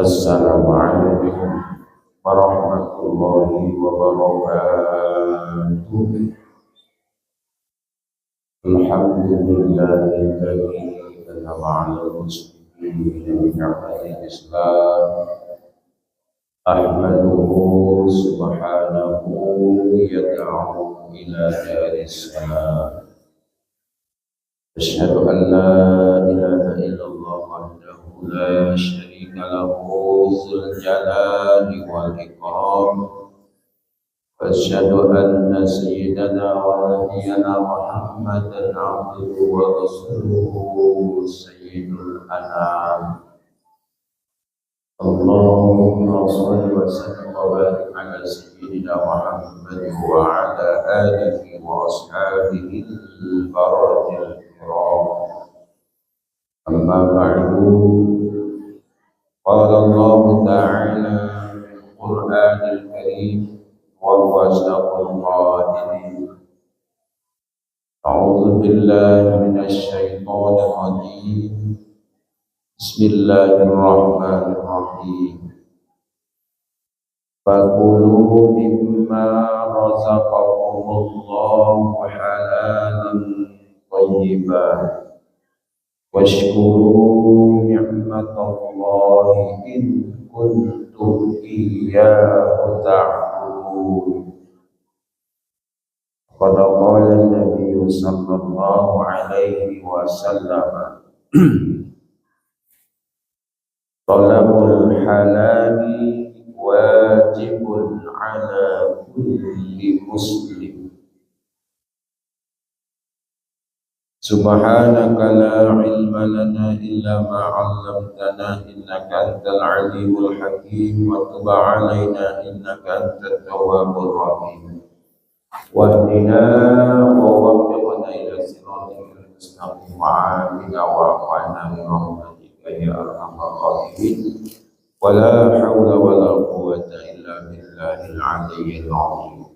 Assalamualaikum warahmatullahi wabarakatuh. Alhamdulillahilladzi an'ama 'alal muslimin bi ni'matil Islam. Ahmaduhu subhanahu yad'u ila daris salam. Asyhadu an la ilaha illallah wahdahu la syarika lahu dzul jalali wal ikram. Asyhadu anna sayyidana wa nabiyyana Muhammadan 'abduhu wa rasuluhu sayyidul anam. Allahumma shalli wa sallim wa barik ala sayyidina Muhammad wa ala alihi wa ashabihi al-barakil kiram. Amma ba'du. Qala Allah ta'ala fil Qur'anil Karim wa huwa asdaqul qa'ilin. A'udzu billahi minasy syaithanir rajim. Bismillahirrahmanirrahim. Fakulu mimma razaqakumullahu halalan thayyiban washkuru ni'matallahi in kuntum iyyahu ta'budun. Qad qala an-nabiy sallallahu alaihi wasallam Talabul halali wajibun ala kulli muslim. Subhanaka la ilma lana illa ma 'allamtana innaka antal alimul hakim wa tub 'alaina innaka antat tawwabur rahim. Wahdina wa waffiqna ila siratal mustaqim wa 'afina wa 'afina bi rahmatika ya arhamar rahimin. Wala haula wala quwwata illa billahil aliyyil azim.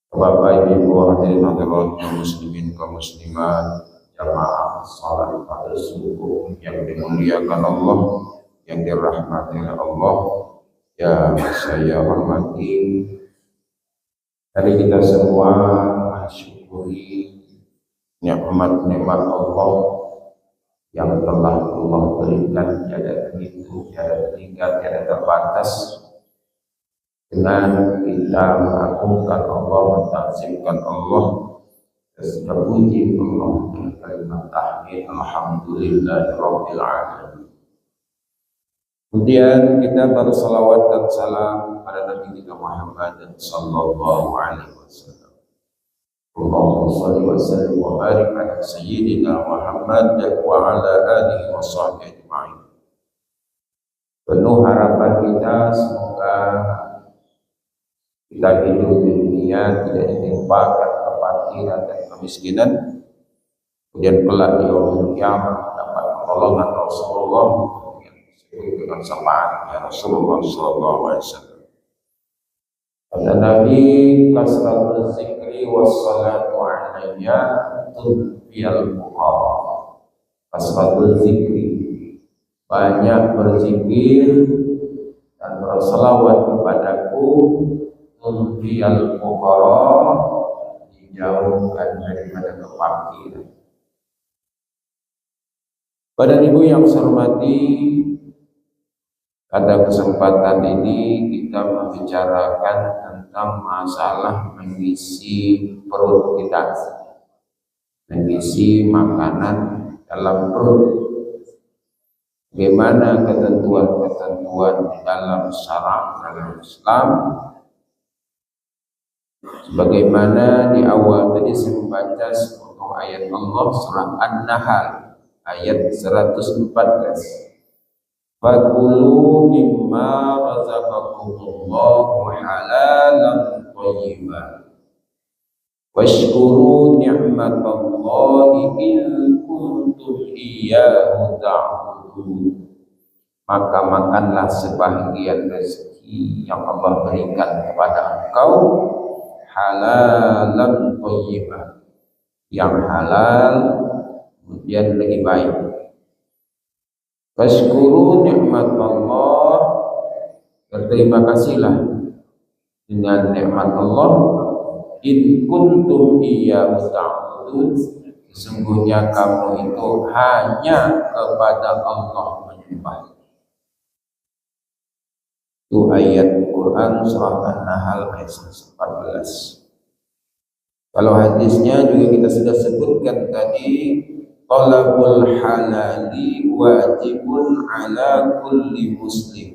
Bapak Ibu hadirin hadirat muslimin kaum muslimat, jamaah salat pada subuh yang dimuliakan Allah, yang dirahmati Allah, yang saya hormati. Hari kita semua mensyukuri nikmat-nikmat Allah yang telah Allah berikan, tiada terhitung, tiada terhingga, tiada terbatas. Dengan kita mengagungkan Allah, mentakzimkan Allah, dan puji Allah dengan kalimat tahmid alhamdulillahirabbil alamin. Kemudian kita bersalawat dan salam pada Nabi kita Muhammad sallallahu alaihi wasallam. Allahumma shalli wa sallim wa barik ala sayyidina Muhammad wa ala alihi wa sahbihi ajma'in. Penuh harapan kita semoga kita hidup di dunia tidak ditimpakan kefakiran dan kemiskinan, kemudian kelak di yaumul qiyamah dapat pertolongan Rasulullah yang disebut dengan syafaatnya Rasulullah sallallahu alaihi wasallam. Kata Nabi, kasratul zikri wassalatu alayya tudfiyal fuqara. Kasratul zikri, banyak berzikir dan berselawat kepadaku, tudfiyal fuqara, dijauhkan daripada kefakiran. Pada ibu yang saya hormati, pada kesempatan ini kita membicarakan tentang masalah mengisi perut kita, mengisi makanan dalam perut. Bagaimana ketentuan-ketentuan dalam syara' dalam Islam? Sebagaimana di awal tadi saya membaca sepotong ayat Allah surah An-Nahl ayat 114. Fakulu mimma razaqakumullahu halalan thayyiban washkuru ni'matallahi in kuntum iyyahu ta'budun. Maka makanlah sebahagian rezeki yang Allah berikan kepada engkau, halalan thayyiban, yang halal kemudian lebih baik. Fashkuru nikmat Allah, berterima kasihlah dengan nikmat Allah. In kuntum iyyahu ta'budun, sesungguhnya kamu itu hanya kepada Allah menyembah. Itu ayat Quran surah An-Nahl ayat 14. Kalau hadisnya juga kita sudah sebutkan tadi, talabul halali wajibun ala kulli muslim.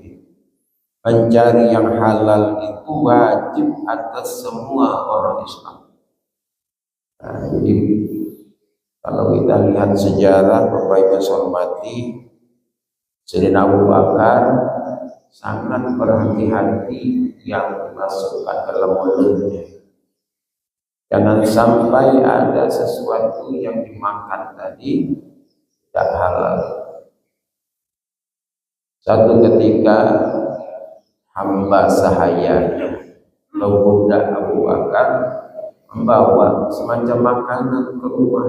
Mencari yang halal itu wajib atas semua orang Islam. Nah, jadi kalau kita lihat sejarah, Bapak Ibu hormati, Sayyidina Abu Bakar sangat berhati-hati yang dimasukkan dalam mulutnya. Jangan sampai ada sesuatu yang dimakan tadi tidak halal. Satu ketika hamba sahayanya, budak Abu Bakar, membawa semacam makanan ke rumah.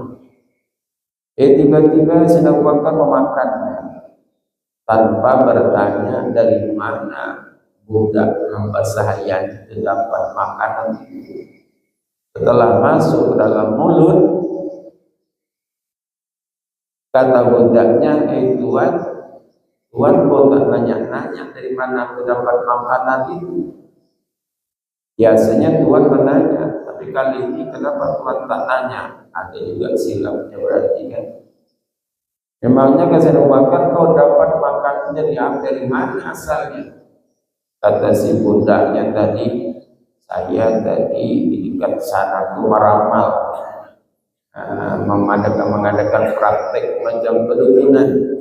Tiba-tiba Sayyidina Abu Bakar memakannya tanpa bertanya dari mana budak hamba sahayanya itu dapat makanan itu. Setelah masuk ke dalam mulut, kata budaknya, Tuan kok tak nanya-nanya dari mana aku dapat makanan itu. Biasanya Tuan menanya, tapi kali ini kenapa Tuan tak nanya? Ada juga silapnya berarti kan. Memangnya Sayyidina Abu Bakar kau dapat makanan dari mana asalnya? Kata si budaknya tadi, saya tadi di dekat sana tuh meramal, mengadakan praktek macam pedukunan.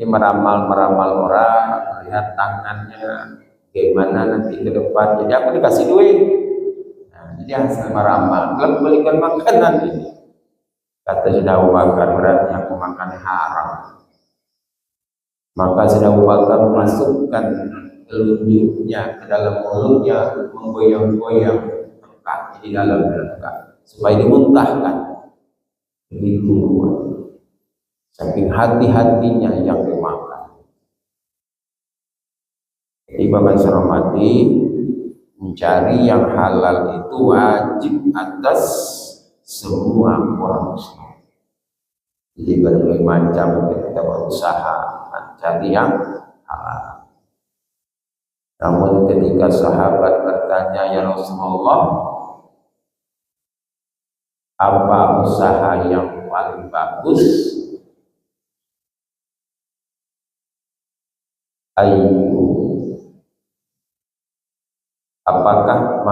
Ini meramal orang, melihat tangannya bagaimana nanti ke depan. Jadi aku dikasih duit. Nah, jadi hasil meramal, lalu belikan makanan ini. Kata Sayyidina Abu Bakar, berarti aku makan haram. Maka Sayyidina Abu Bakar memasukkan telunjuknya ke dalam mulutnya, menggoyang-goyang dekat di dalam dekat supaya dimuntahkan. Begitu saking hati-hatinya yang dimakan. Jadi Bapak hormati, mencari yang halal itu wajib atas semua orang Islam. Jadi berbagai macam kita berusaha mencari yang halal. Namun ketika sahabat bertanya, ya Rasulullah, apa usaha yang paling bagus? Apakah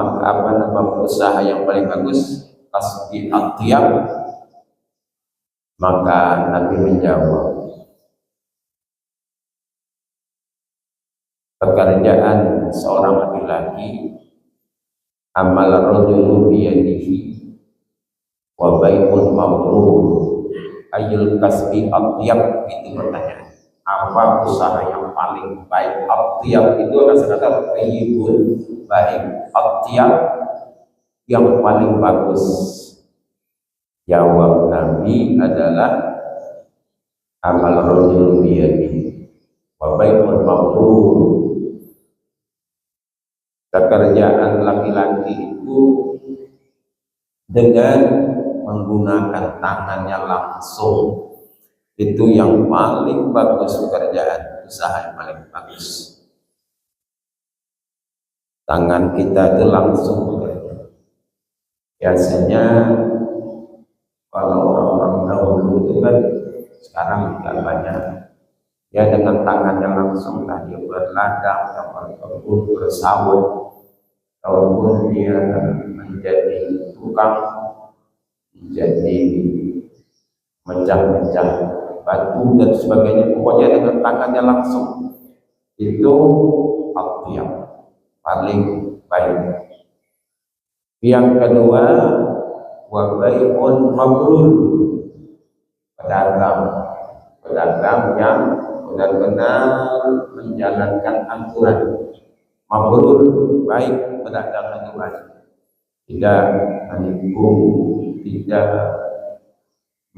usaha yang paling bagus? Kasbi atiyab. Maka Nabi menjawab, pekerjaan seorang laki-laki, amal rajulu biyadihi wa bai'un mabrur ayul kasbi atiyab. Itu pertanyaan, apa usaha yang paling baik? Atiyab itu kata-kata tayyibun, baik. Atiyab yang paling bagus. Jawab Nabi adalah amal rajulu biyadihi wa bai'un mabrur. Pekerjaan laki-laki itu dengan menggunakan tangannya langsung, itu yang paling bagus. Pekerjaan usaha yang paling bagus, tangan kita itu langsung bekerja. Biasanya kalau orang-orang dahulu itu kan, sekarang tidak banyak, ya dengan tangannya langsung lah dia berladang, ataupun bersawat, ataupun dia menjadi tukang, menjadi mecah-mecah batu dan sebagainya. Pokoknya dengan tangannya langsung, itu yang paling baik. Yang kedua, wa bai'un mabrur, pedagang yang benar-benar menjalankan aturan. Mabrur, baik pedagang itu baik, tidak menipu, tidak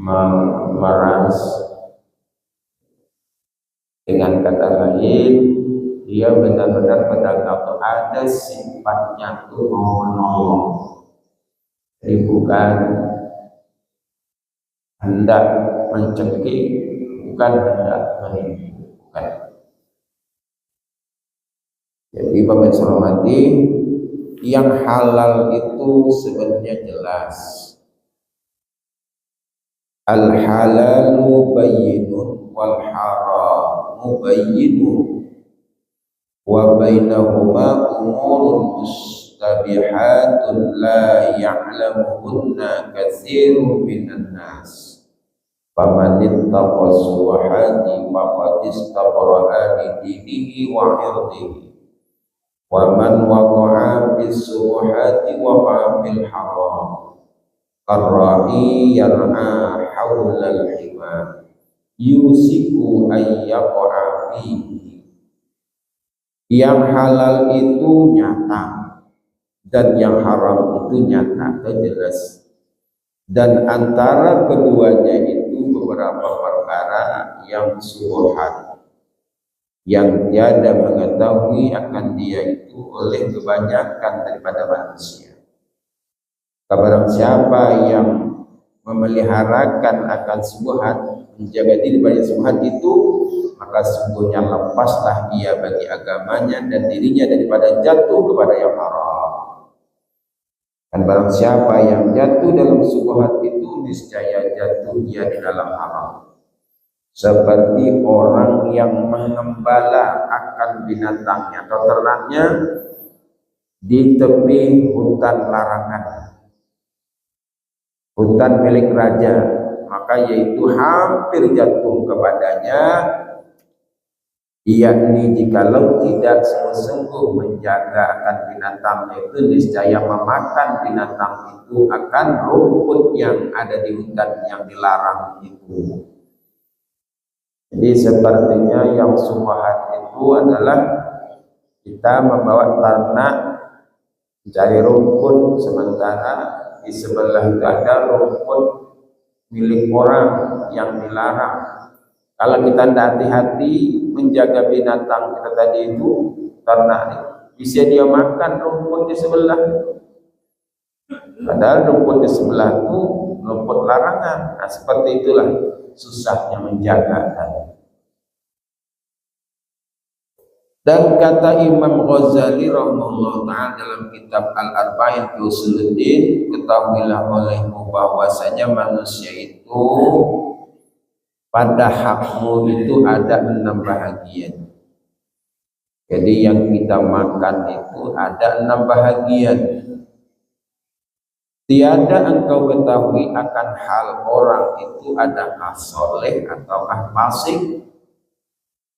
memeras, Dengan kata lain, dia benar-benar pedagang itu ada sifatnya itu mau menolong. Jadi bukan hendak mencekik, bukan hendak menipu, bukan. Jadi pemirsa hormati, yang halal itu sebenarnya jelas. Al halalu bayyinun wal haramu bayyinun wa bainahuma umurun mustabihatun la ya'lamuhunna katsirun minan nas. Faman ittaqa subuhati faqad istabra'a li dinihi wa 'irdihi. Wa man waqa'a bis subuhati waqa'a bil haram. Ar-ra'i yar'a haulal hima yusiku ayyaqa'a fihi. Yang halal itu nyata dan yang haram itu nyata dan jelas, dan antara keduanya itu beberapa perkara yang subuhat, yang tiada mengetahui akan dia itu oleh kebanyakan daripada manusia. Barang siapa yang memeliharakan akan subuhat, menjaga diri dari subuhat itu, maka sungguhnya lepaslah ia bagi agamanya dan dirinya daripada jatuh kepada yang haram. Dan barang siapa yang jatuh dalam subuhat itu, niscaya jatuh dia di dalam haram. Seperti orang yang mengembala akan binatangnya atau ternaknya di tepi hutan larangan, hutan milik raja, maka yaitu hampir jatuh kepadanya, yakni jikalau tidak sungguh-sungguh menjaga akan binatangnya itu, niscaya memakan binatang itu akan rumput yang ada di hutan yang dilarang itu. Jadi sepertinya yang subuhat itu adalah kita membawa ternak mencari rumput, sementara di sebelah itu ada rumput milik orang yang dilarang. Kalau kita tidak hati-hati menjaga binatang kita tadi itu, ternak, bisa dia makan rumput di sebelah. Padahal rumput di sebelah itu rumput larangan. Nah, seperti itulah susahnya menjaga tadi. Dan kata Imam Ghazali rahimahullah ta'ala dalam kitab Al-Arba'in fi Usuluddin, ketahuilah olehmu bahwasanya manusia itu pada hakmu itu ada 6 bahagian. Jadi yang kita makan itu ada 6 bahagian. Tiada engkau ketahui akan hal orang itu adakah soleh ataukah fasik,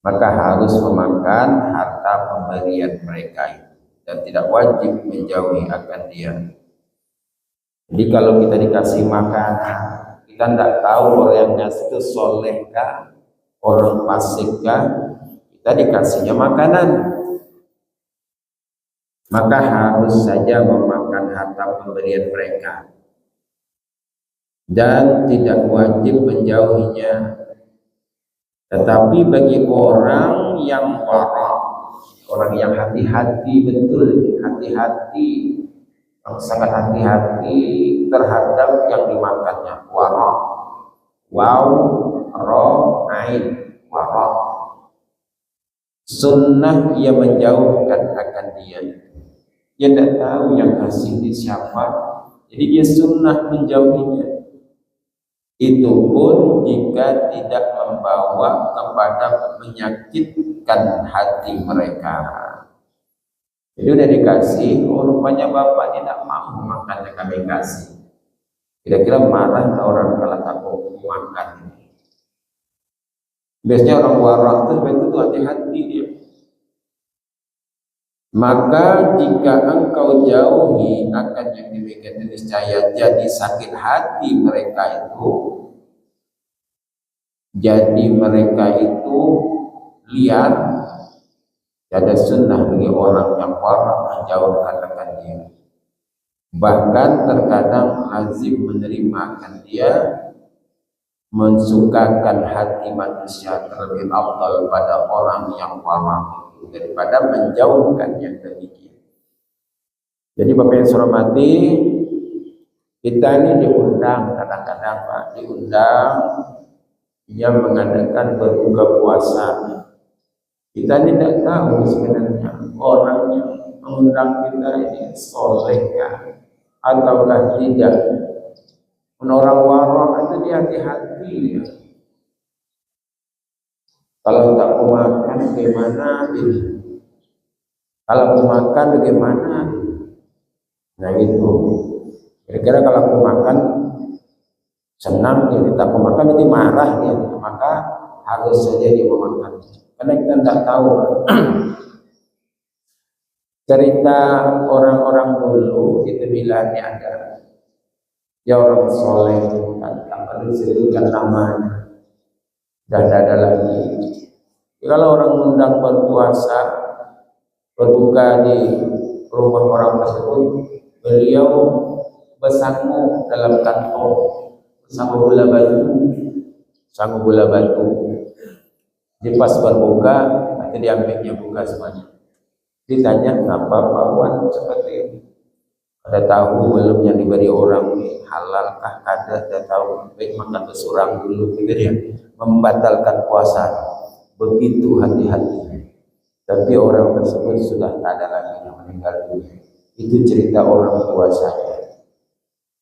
maka harus memakan harta pemberian mereka itu dan tidak wajib menjauhi akan dia. Jadi kalau kita dikasih makanan, kita tidak tahu orang yang ngasih itu solehkah, orang fasikkah, kita dikasihnya makanan, maka harus saja memakan harta pemberian mereka dan tidak wajib menjauhinya. Tetapi bagi orang yang wara, orang yang hati-hati, betul hati-hati, yang sangat hati-hati terhadap yang dimakannya, wara, waw, ro, ain, wara, sunnah ia menjauhkan akan dia. Dia tidak tahu yang kasih ini siapa, jadi dia sunnah menjauhinya. Itu pun jika tidak membawa kepada menyakitkan hati mereka. Jadi udah dikasih, rupanya bapak tidak mau makan yang kami kasih. Kira-kira marah orang kalau tak mau makan. Biasanya orang warak itu hati-hati dia. Maka jika engkau jauhi akan yang demikian, niscaya jadi sakit hati mereka itu, jadi mereka itu liar. Ada sunnah bagi orang yang warak menjauhkan akan dia. Bahkan terkadang lazim menerima akan dia mensukakan hati manusia terlebih afdal pada orang yang warah daripada menjauhkan yang demikian. Jadi Bapak yang saya hormati, kita ini diundang kadang-kadang Pak, diundang yang mengadakan berbuka puasa. Kita ini tidak tahu sebenarnya orang yang mengundang kita ini solehkah ataukah tidak. Orang warok itu dia hati-hati ya. Kalau tak mau makan bagaimana ini? Kalau mau makan bagaimana? Nah itu. Kira-kira kalau mau makan senang dia, tak mau makan nanti marah dia. Maka harus saja dia mau makan. Karena kita tidak tahu cerita orang-orang dulu itu bilangnya ada. Ya orang soleh kan tak perlu disebutkan namanya dan ada lagi. Kalau orang undang berpuasa berbuka di rumah orang tersebut, beliau bersanggu dalam kantong sanggu bola batu. Di pas berbuka nanti diambilnya buka semuanya. Ditanya kenapa Pak Wan seperti ini? Ada tahu belum yang diberi orang halalkah? Ada tahu baik makan seorang dulu gitu ya, membatalkan puasa. Begitu hati-hati. Tapi orang tersebut sudah tak ada lagi yang meninggal dunia. Itu cerita orang tua saya.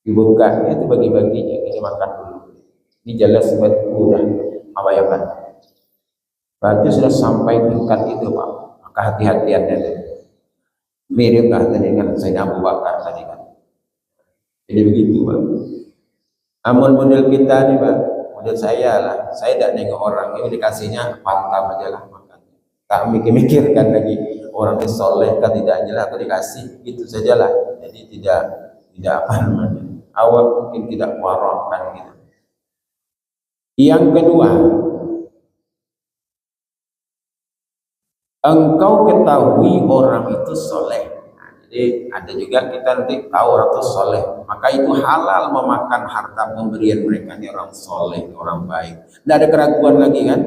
Dibukanya itu bagi-baginya, ini makan dulu. Ini jelas buat udah awayakan. Berarti sudah sampai tingkat itu Pak. Maka hati-hatiannya. Mirip lah tadi kan Sayyidina Abu Bakar tadi kan. Jadi begitu Pak. Amun model kita nih Pak, model saya lah. Saya tidak nengok orang ini dikasihnya pantam aja lah makan. Tak mikir-mikirkan lagi orang ini soleh kan tidak jelas atau dikasih gitu sajalah. Jadi tidak apa namanya. Awal mungkin tidak warokan gitu. Yang kedua, engkau ketahui orang itu soleh. Nah, jadi ada juga kita nanti tahu orang itu soleh, maka itu halal memakan harta pemberian mereka. Ini orang soleh, orang baik. Tidak ada keraguan lagi kan?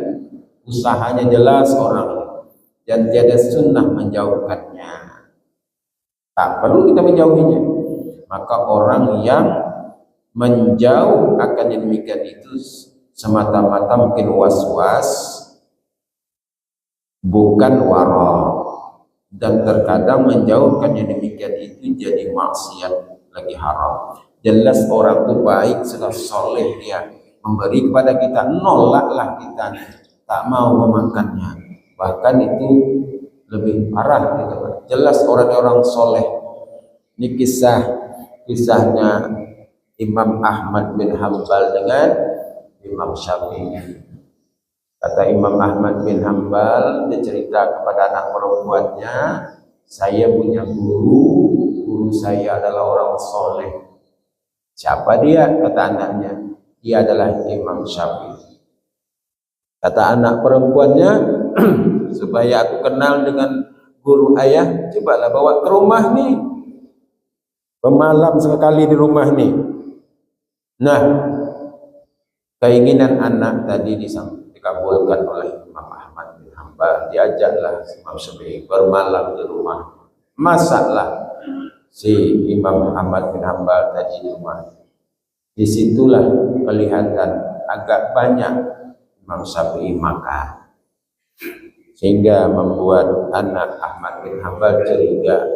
Usahanya jelas orang dan tiada sunnah menjauhkannya. Tak perlu kita menjauhinya. Maka orang yang menjauh akan yang demikian itu semata-mata mungkin was-was, bukan wara, dan terkadang menjauhkan yang demikian itu jadi maksiat lagi haram. Jelas orang itu baik, sudah soleh dia memberi kepada kita, nolaklah kita tak mau memakannya, bahkan itu lebih parah gitu. Jelas orang-orang soleh. Ini kisahnya Imam Ahmad bin Hambal dengan Imam Syafi'i. Kata Imam Ahmad bin Hambal, dia cerita kepada anak perempuannya, saya punya guru saya adalah orang soleh. Siapa dia? Kata anaknya, dia adalah Imam Syafi'i. Kata anak perempuannya, supaya aku kenal dengan guru ayah, cobalah bawa ke rumah nih, pemalam sekali di rumah nih. Nah, keinginan anak tadi dikabulkan oleh Imam Ahmad bin Hambal. Diajaklah Imam Syafi'i bermalam di rumah. Masaklah si Imam Ahmad bin Hambal tadi di rumah. Disitulah kelihatan agak banyak Imam Syafi'i makan, sehingga membuat anak Ahmad bin Hambal curiga,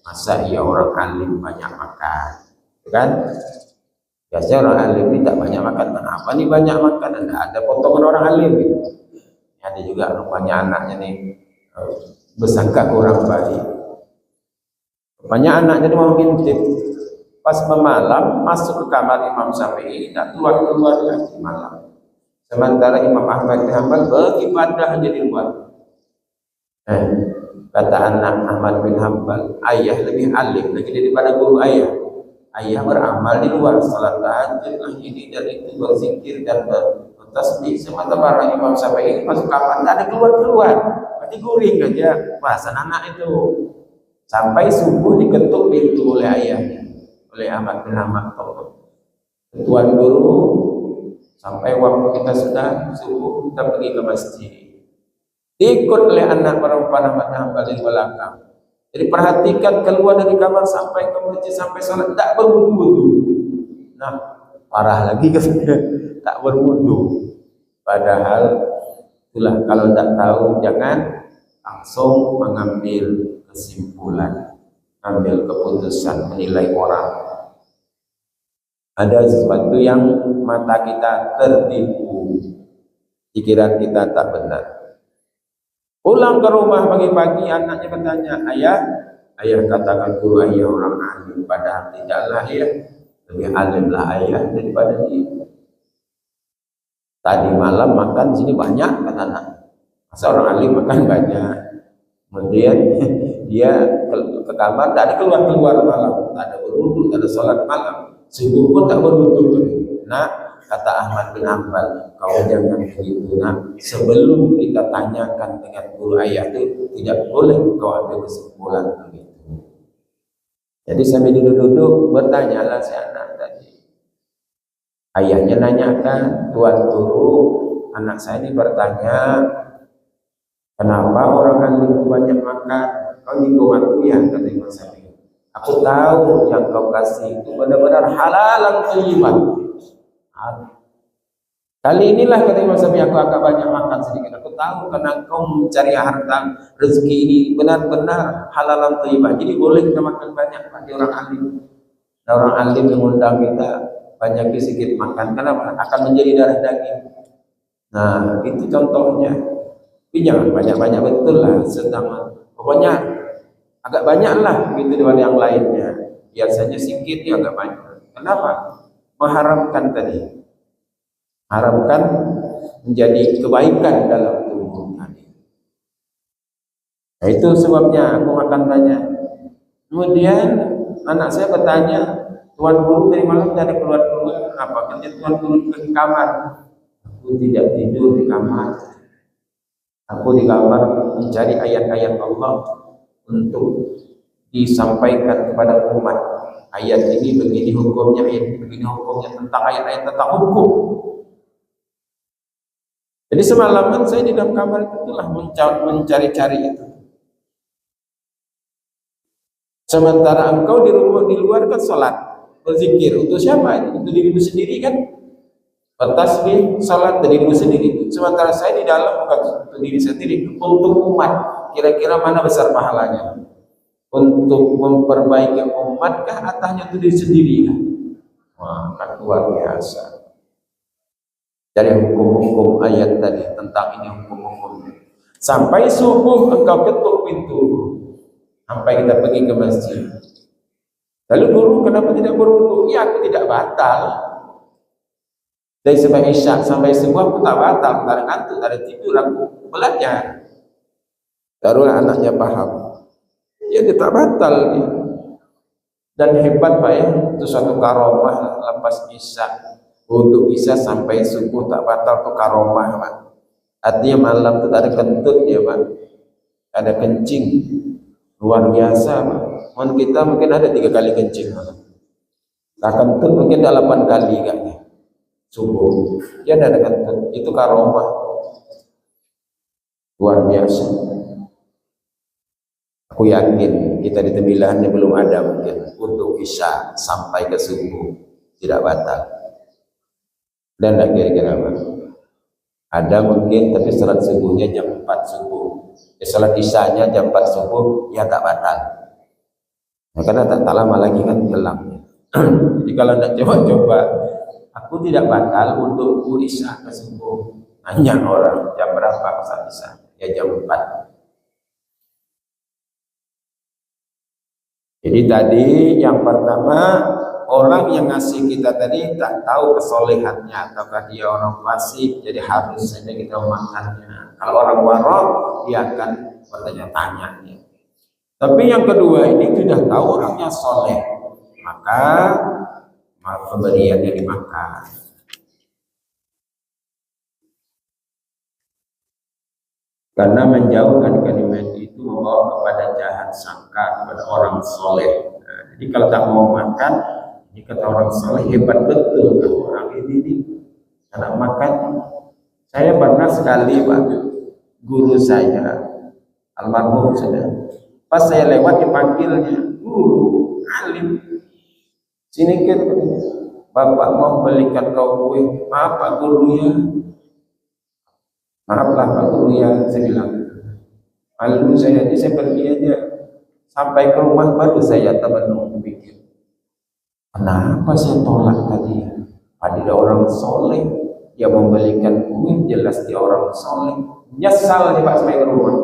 masa ia orang alim banyak makan, kan? Biasanya orang alim ini tak banyak makan, kenapa nih banyak makan? Ada potongan orang alim gitu. Ada juga rupanya anaknya nih bersangka kurang baik. Rupanya anaknya ini mau ngintip, pas malam masuk ke kamar Imam Syafi'i, tak keluar lagi malam. Sementara Imam Ahmad bin Hambal beribadah aja di luar. Kata anak Ahmad bin Hambal, ayah lebih alim lagi daripada guru ayah. Ayah beramal di luar, salat tahajud lah ini dan itu, berzikir dan bertasbih. Sementara Imam Syafi'i masuk kamar tidak ada keluar, berarti guring aja bahasan anak itu. Sampai subuh diketuk pintu oleh ayahnya, oleh Ahmad bin Hambal. Tuan guru, Sampai waktu kita sudah subuh, kita pergi ke masjid. Diikut oleh anak perempuan Ahmad Hanbal di belakang. Jadi perhatikan keluar dari kamar sampai ke masjid, sampai salat tak berwudu. Nah, parah lagi katanya, tak berwudu. Padahal itulah, kalau tak tahu jangan langsung mengambil kesimpulan, ambil keputusan, menilai orang. Ada sesuatu yang mata kita tertipu, pikiran kita tak benar. Pulang ke rumah pagi-pagi, anaknya bertanya, ayah katakan guru ayah orang alim, padahal tidaklah ayah, lebih alimlah ayah daripada dia. Tadi malam makan sini banyak, kata anak. Masa orang alim makan banyak. Kemudian dia ke kamar, tak ada keluar malam, tak ada berwudu, tak ada sholat malam, subuh pun tak berwudu. Nah, kata Ahmad bin Hanbal, kau jangan begitu. Nah, sebelum kita tanyakan dengan guru ayah itu, tidak boleh kau ambil kesimpulan begitu. Jadi sambil duduk-duduk, bertanyalah si anak tadi. Ayahnya nanyakan, tuan guru, anak saya ini bertanya, kenapa orang alim itu banyak makan? Kau nyinggung aku ya, kata Imam Syafi'i. Aku tahu yang kau kasih itu benar-benar halalan thayyiban. Kali inilah kata Imam Syafi'i, aku agak banyak makan sedikit. Aku tahu karena kau mencari harta rezeki ini benar-benar halalan thayyiban. Jadi boleh kita makan banyak bagi orang alim. Nah, orang alim mengundang kita banyak sedikit makan, kenapa? Akan menjadi darah daging. Nah, itu contohnya. Tapi jangan banyak-banyak, betul lah, sedang pokoknya agak banyak lah gitu dengan yang lainnya. Biasanya sedikit ya agak banyak. Kenapa? Mengharapkan tadi, harapkan menjadi kebaikan dalam tubuh tadi. Nah, itu sebabnya aku makan banyak. Kemudian anak saya bertanya, tuan guru dari malam tidak ada keluar-keluar, apa kerja tuan guru ke kamar? Aku tidak tidur di kamar. Aku di kamar mencari ayat-ayat Allah untuk disampaikan kepada umat. Ayat ini begini hukumnya, ayat ini begini hukumnya, tentang ayat-ayat tentang hukum. Jadi semalaman saya di dalam kamar itulah mencari-cari itu. Sementara engkau di rumah, di luar kan sholat, berzikir. Untuk siapa? Untuk dirimu sendiri kan? Bertasbih, salat dari dirimu sendiri. Sementara saya di dalam bukan untuk diri sendiri, untuk umat. Kira-kira mana besar pahalanya? Untuk memperbaiki umat kah ataunya untuk diri sendiri kah? Wah, kan luar biasa. Dari hukum-hukum ayat tadi tentang ini hukum-hukum. Sampai subuh engkau ketuk pintu. Sampai kita pergi ke masjid. Lalu guru kenapa tidak berwudu? Ya aku tidak batal. Dari sebab isya sampai subuh aku tak batal, tak ada ngantuk, tak ada tidur, aku belajar. Barulah anaknya paham. Ya dia tak batal dia. Dan hebat Pak ya, itu suatu karomah lepas isya. Untuk isya sampai subuh tak batal, itu karomah Pak. Artinya malam itu tak ada kentut ya Pak. Ada kencing. Luar biasa Pak. Kita mungkin ada 3 kali kencing Pak. Nah kentut mungkin ada 8 kali kayaknya. Subuh, ya ada kentut, itu karomah luar biasa. Aku yakin kita di Tembilahannya belum ada mungkin untuk isya sampai ke subuh tidak batal. Dan kira-kira apa? Ada mungkin, tapi salat subuhnya jam 4 subuh. Salat isyanya jam 4 subuh, ya tak batal. Nah, karena tak lama lagi kan gelapnya. Jadi kalau tidak coba-coba, aku tidak batal untuk isya ke subuh. Nanya orang jam berapa saat isya? Ya jam 4. Jadi tadi yang pertama, orang yang ngasih kita tadi tak tahu kesolehannya, ataukah dia orang fasik, jadi harus saja kita memakannya. Kalau orang warok, dia akan bertanya-tanya. Tapi yang kedua ini sudah tahu orangnya soleh, maka pemberiannya dimakan. Karena menjauhkan kalimat itu membawa kepada jahat sangka kepada orang soleh. Nah, jadi kalau tak mau makan, ini kata orang soleh hebat betul kan orang ini anak makan. Saya pernah sekali Pak, guru saya almarhum sudah, pas saya lewat dipanggilnya, guru alim, sini kit, bapak mau belikan kau kue. Maaf Pak Guru ya, maaflah Pak Guru ya, saya bilang. Lalu saya pergi aja, sampai ke rumah baru saya terbenung pikir, kenapa saya tolak tadi ya? Ada orang soleh, dia membelikan kue, jelas dia orang soleh. Nyesal nih Pak sampai ke rumah.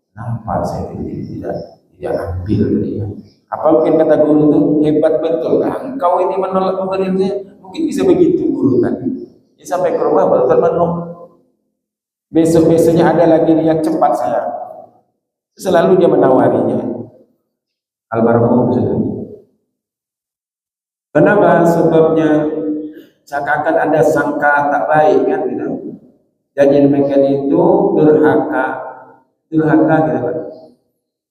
Kenapa saya tidak ambil tadi ya? Apa mungkin kata guru itu hebat betul kan? Engkau ini menolak pemberiannya, mungkin bisa begitu guru tadi. Ya, sampai ke rumah baru termenung. Besok-besoknya ada lagi yang cepat saya. Selalu dia menawarinya. Almarhum sudah. Kenapa? Sebabnya seakan ada sangka tak baik kan gitu. Jadi demikian itu durhaka gitu kan.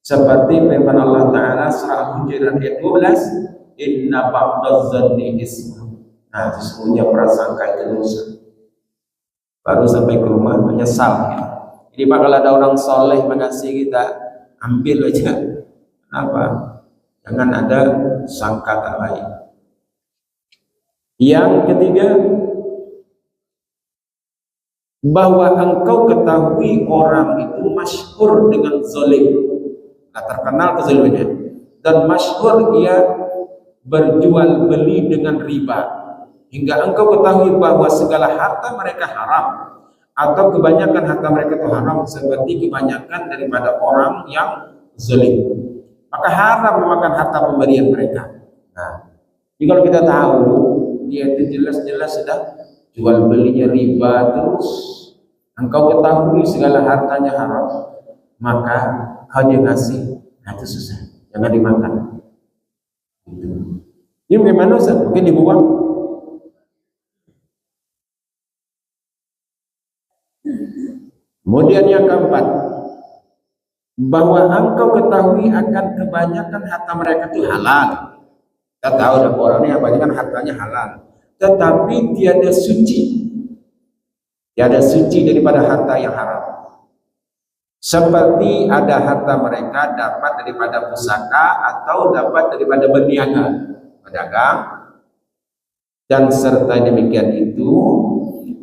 Seperti firman Allah Ta'ala surah Hujurat ayat 12, inna ba'daz zanni ismu. Nah, sesungguhnya prasangka itu dosa. Baru sampai ke rumah menyesal ya. Jadi Pak, kalau ada orang soleh mengasih kita, ambil aja. Kenapa? Jangan ada sangka tak baik. Yang ketiga, bahwa engkau ketahui orang itu masyhur dengan zalim, terkenal kezalimannya, dan masyhur dia berjual beli dengan riba, hingga engkau ketahui bahwa segala harta mereka haram, atau kebanyakan harta mereka itu haram seperti kebanyakan daripada orang yang zalim, maka haram memakan harta pemberian mereka. Nah, jadi kalau kita tahu dia itu jelas-jelas sudah jual belinya riba terus, engkau ketahui segala hartanya haram, maka kau dia ngasih, nah itu susah, jangan dimakan. Ini bagaimana Ustaz? Mungkin dibuang. Kemudian yang keempat, bahwa engkau ketahui akan kebanyakan harta mereka itu halal. Kita tahu ada orang yang kebanyakan hartanya halal, tetapi tiada suci, daripada harta yang haram. Seperti ada harta mereka dapat daripada pusaka atau dapat daripada berniaga, pedagang, dan serta demikian itu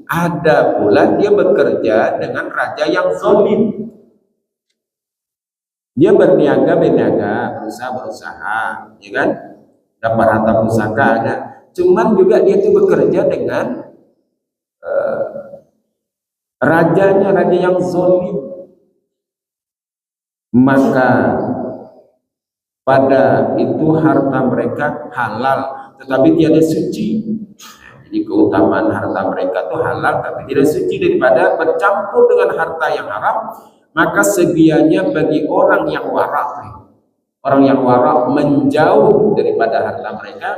ada pula dia bekerja dengan raja yang zalim. Dia berniaga, berusaha, ya kan? Dapat harta pusaka ada. Cuman juga dia itu bekerja dengan raja yang zalim. Maka pada itu harta mereka halal, tetapi tiada suci. Jadi keutamaan harta mereka itu halal, tapi tidak suci daripada bercampur dengan harta yang haram. Maka sedianya bagi orang yang warak menjauh daripada harta mereka,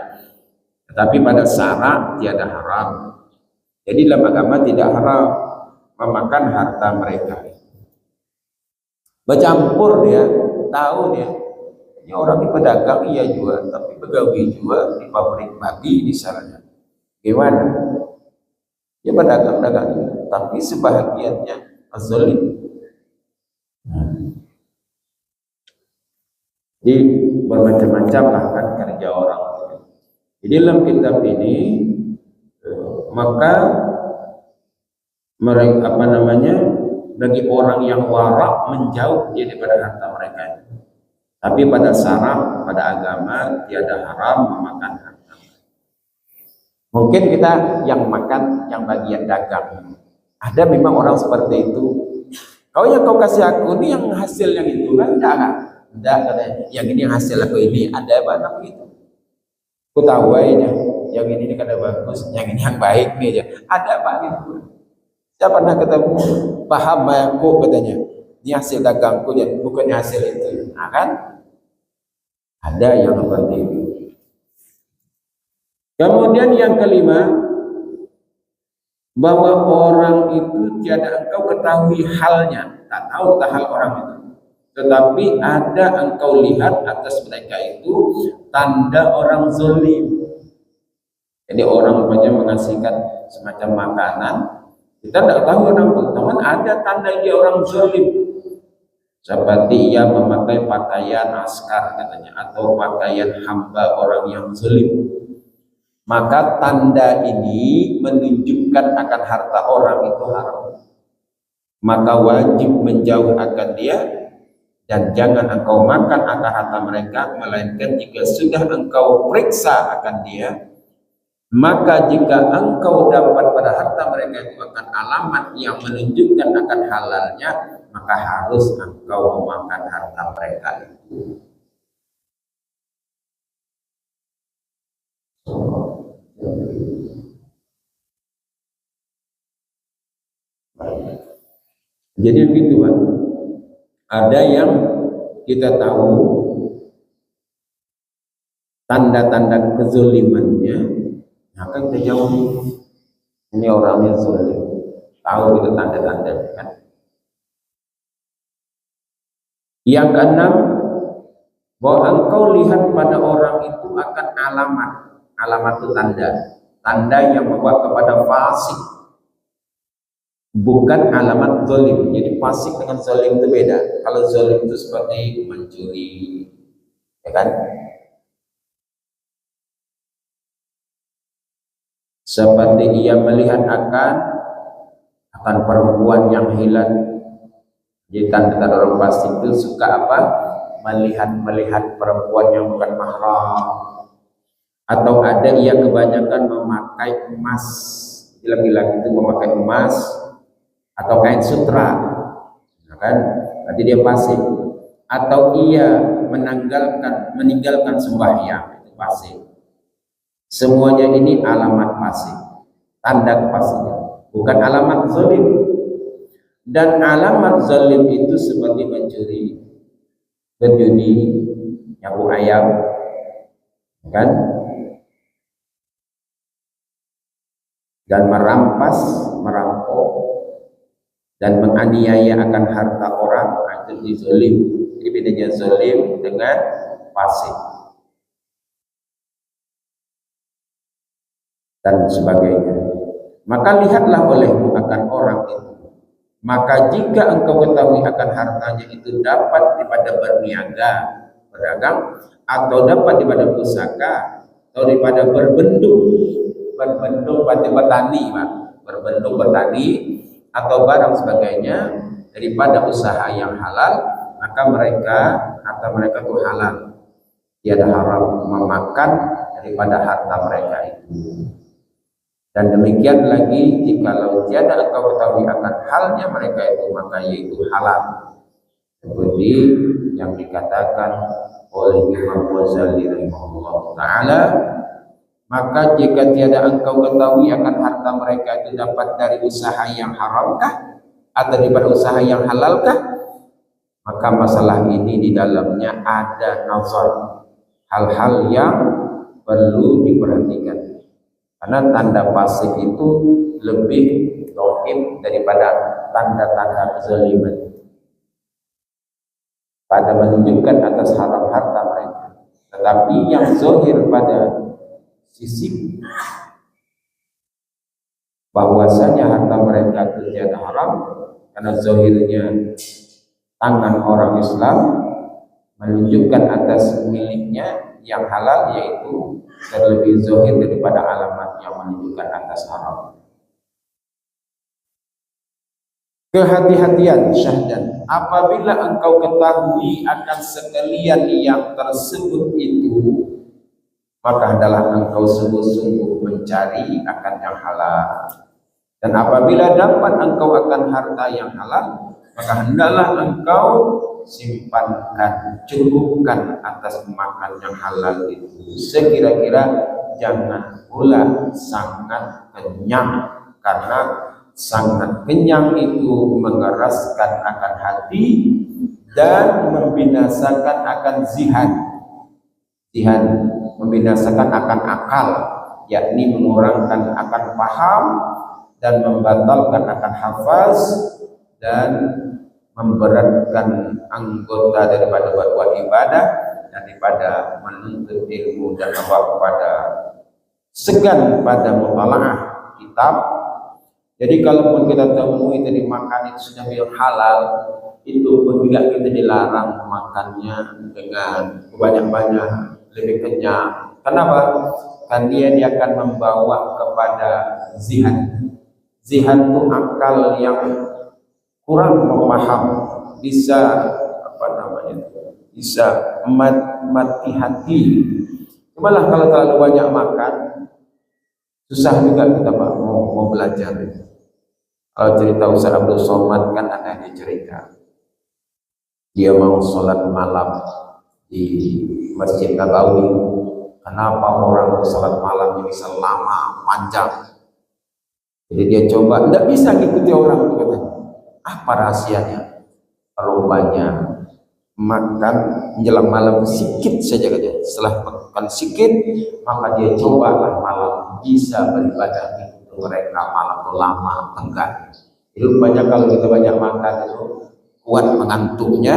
tetapi pada syarat tiada haram. Jadi dalam agama tidak haram memakan harta mereka. Bercampur dia, tahu dia. Ini orang di pedagang iya jual, tapi pegawai jual di pabrik babi misalnya. Gimana? Dia pedagang, tapi sebahagiannya zalim. Jadi bermacam-macam lah kan kerja orang. Jadi dalam kitab ini maka mereka bagi orang yang warak menjauh dia daripada harta mereka. Tapi pada syarat, pada agama tiada haram memakan harta. Mungkin kita yang makan yang bagian dagang. Ada memang orang seperti itu. Kau yang kau kasih aku ini yang hasil yang itu kan enggak katanya. Yang ini hasil aku ini ada banyak gitu. Aku tahu aja yang ini kada bagus, yang ini yang baik nih aja. Ada Pak gitu. Saya pernah ketemu paham aku katanya, ini hasil dagangku ya, bukannya hasil itu. Nah kan ada yang seperti itu. Kemudian yang kelima, bahwa orang itu tiada engkau ketahui halnya, tak tahu hal orang itu, tetapi ada engkau lihat atas mereka itu tanda orang zalim. Jadi orang banyak mengasihkan semacam makanan, kita tidak tahu orang itu, teman ada tanda dia orang zalim. Seperti ia memakai pakaian askar katanya, atau pakaian hamba orang yang zalim. Maka tanda ini menunjukkan akan harta orang itu haram. Maka wajib menjauh akan dia, dan jangan engkau makan akan harta mereka, melainkan jika sudah engkau periksa akan dia. Maka jika engkau dapat pada harta mereka itu akan alamat yang menunjukkan akan halalnya, maka harus engkau memakan harta mereka itu. Jadi begitu Pak. Ada yang kita tahu tanda-tanda kezalimannya, maka kita jauhi. Ini orangnya zalim. Tahu kita tanda-tanda kan. Yang keenam, bahwa engkau lihat pada orang itu akan alamat. Alamat itu tanda. Tanda yang membawa kepada fasik. Bukan alamat zalim. Jadi fasik dengan zalim itu beda. Kalau zalim itu seperti mencuri, ya kan? Seperti ia melihat akan perempuan yang hilang. Jadi tanda-tanda orang fasik itu suka apa? Melihat perempuan yang bukan mahram. Atau ada ia kebanyakan memakai emas. Laki-laki itu memakai emas atau kain sutra, nah kan? Nanti dia fasik. Atau ia meninggalkan sembahyang, itu fasik. Semuanya ini alamat fasik, tanda kefasikan, bukan alamat zalim. Dan alamat zalim itu seperti mencuri, berjudi, nyabu ayam, kan? Dan merampok, dan menganiaya akan harta orang, itu zalim. Jadi bedanya zalim dengan fasik dan sebagainya. Maka lihatlah olehmu akan orang itu. Maka jika engkau ketahui akan hartanya itu dapat daripada berniaga, berdagang, atau dapat daripada pusaka, atau daripada berbendung berarti bertani, Pak. Berbendung bertani atau barang sebagainya daripada usaha yang halal, maka harta mereka itu halal. Tiada haram memakan daripada harta mereka itu. Dan demikian lagi, jikalau tiada engkau ketahui akan halnya mereka itu, maka yaitu halal. Seperti yang dikatakan oleh Imam Ghazali rahimahullah ta'ala, maka jika tiada engkau ketahui akan harta mereka itu dapat dari usaha yang haramkah atau daripada usaha yang halalkah, maka masalah ini di dalamnya ada nazar, hal-hal yang perlu diperhatikan. Karena tanda fasik itu lebih dohim daripada tanda-tanda kezaliman, pada menunjukkan atas haram harta mereka. Tetapi yang zahir pada sisi bahwasanya harta mereka tidak haram, karena zahirnya tangan orang Islam menunjukkan atas miliknya yang halal, yaitu terlebih zahir daripada alamat yang menunjukkan atas haram. Kehati-hatian syahdan, apabila engkau ketahui akan sekalian yang tersebut itu, maka adalah engkau sungguh-sungguh mencari akan yang halal. Dan apabila dapat engkau akan harta yang halal, maka hendaklah engkau simpankan, cukupkan atas makan yang halal itu. Sekira-kira jangan pula sangat kenyang, karena sangat kenyang itu mengeraskan akan hati dan membinasakan akan zihan, membinasakan akan akal, yakni mengurangkan akan paham dan membatalkan akan hafaz dan memberatkan anggota daripada buat ibadah, daripada menuntut ilmu dan membawa kepada segan pada mutalaah kitab. Jadi kalaupun kita temui tadi makan itu sudah yang halal, itu pun juga kita dilarang makannya dengan banyak-banyak, lebih kenyang. Kenapa? Kan dia akan membawa kepada zihan. Zihan itu akal yang kurang memaham, bisa bisa mati hati. Malah kalau terlalu banyak makan, susah juga kita mau belajar. Kalau cerita Ustaz Abdul Somad kan ada yang cerita, dia mau sholat malam di Masjid Nabawi. Kenapa orang sholat malamnya bisa lama, panjang? Jadi dia coba, tidak bisa ngikuti orang, katanya. Apa rahasianya? Rupanya makan menjelang malam sedikit saja katanya. Setelah makan sedikit, maka dia cobalah malam bisa beribadah. Mereka malam itu lama, tenggang. Jadi rupanya kalau kita banyak makan itu kuat mengantuknya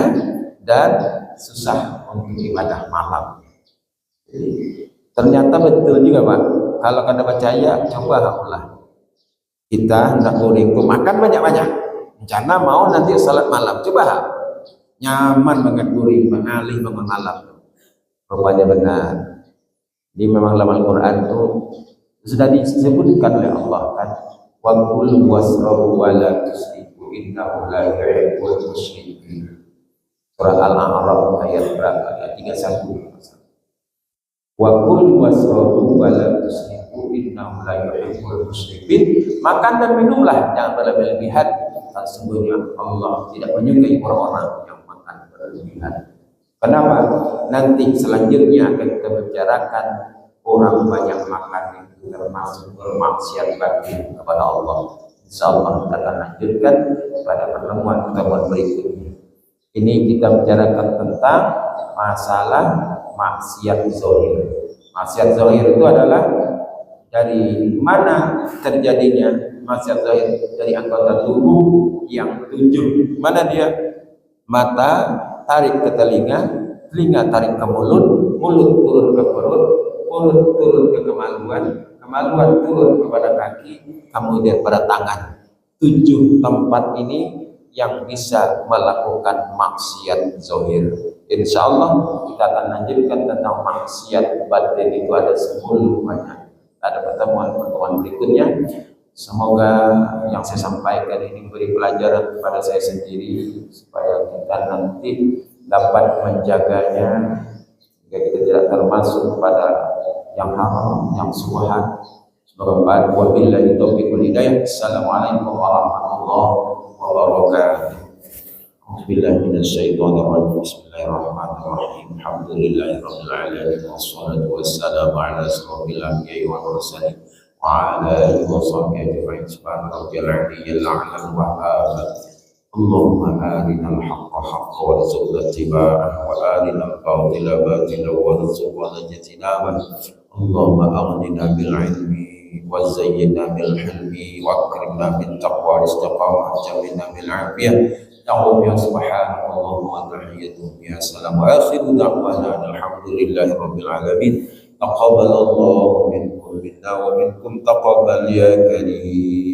dan susah untuk ibadah malam. Jadi, ternyata betul juga Pak. Kalau Anda percaya, coba lah. Kita hendak goreng itu makan banyak-banyak. Rencana mau nanti salat malam, coba nyaman banget goreng, mengalih bangun malam. Rupanya benar. Jadi memang dalam Al-Quran itu sudah disebutkan oleh Allah kan, wa kul wasrabu wa la tusrifu innahu la yuhibbul musyrifin. Surah Al-A'raf ayat berapa? Ayat 31. Wa kul wasrabu wa la tusrifu innahu la yuhibbul musyrifin. Makan dan minumlah, jangan berlebihan. Sesungguhnya Allah tidak menyukai orang-orang yang makan berlebihan. Kenapa? Nanti selanjutnya akan kita bicarakan orang banyak makan itu termasuk bermaksiat bagi kepada Allah. Insyaallah kita akan lanjutkan pada pertemuan berikutnya. Ini kita bicarakan tentang masalah maksiat zahir. Maksiat zahir itu adalah dari mana terjadinya maksiat zahir? Dari anggota tubuh yang 7. Mana dia? Mata tarik ke telinga, telinga tarik ke mulut, mulut turun ke perut, perut turun ke kemaluan, kemaluan turun kepada kaki, kemudian pada tangan. 7 tempat ini yang bisa melakukan maksiat zahir. Insya Allah kita akan lanjutkan tentang maksiat batin, itu ada 10 banyak. Ada pertemuan berikutnya. Semoga yang saya sampaikan ini memberi pelajaran kepada saya sendiri supaya kita nanti dapat menjaganya sehingga kita tidak termasuk pada yang haram, yang subhan. Semoga wabillahi taufiq wal hidayah. Assalamualaikum warahmatullahi wabarakatuh. Bismillahirrahmanirrahim. Bismillahirrahmanirrahim. Alhamdulillahirabbil alamin wassalatu wassalamu ala asyrofil anbiya'i wal mursalin wa ala alihi wa sahbihi ajma'in. Subhana rabbiyal aliyyil a'la wa ala. Allahumma arinal haqqa haqqan warzuqna ittiba'ah wa arinal batila batilan warzuqna ijtinabah. Allahumma aghnina bil ilmi wa zayyinna bil hilmi wa akrimna bit taqwa wal istiqamah jamilna bil afiyah. Ta'awum ya subhanallah wa tahiyyatuhum ya salam wa akhiru da'wana alhamdulillahi rabbil alamin. Taqabbalallahu minkum minna wa minkum taqabbal ya karim.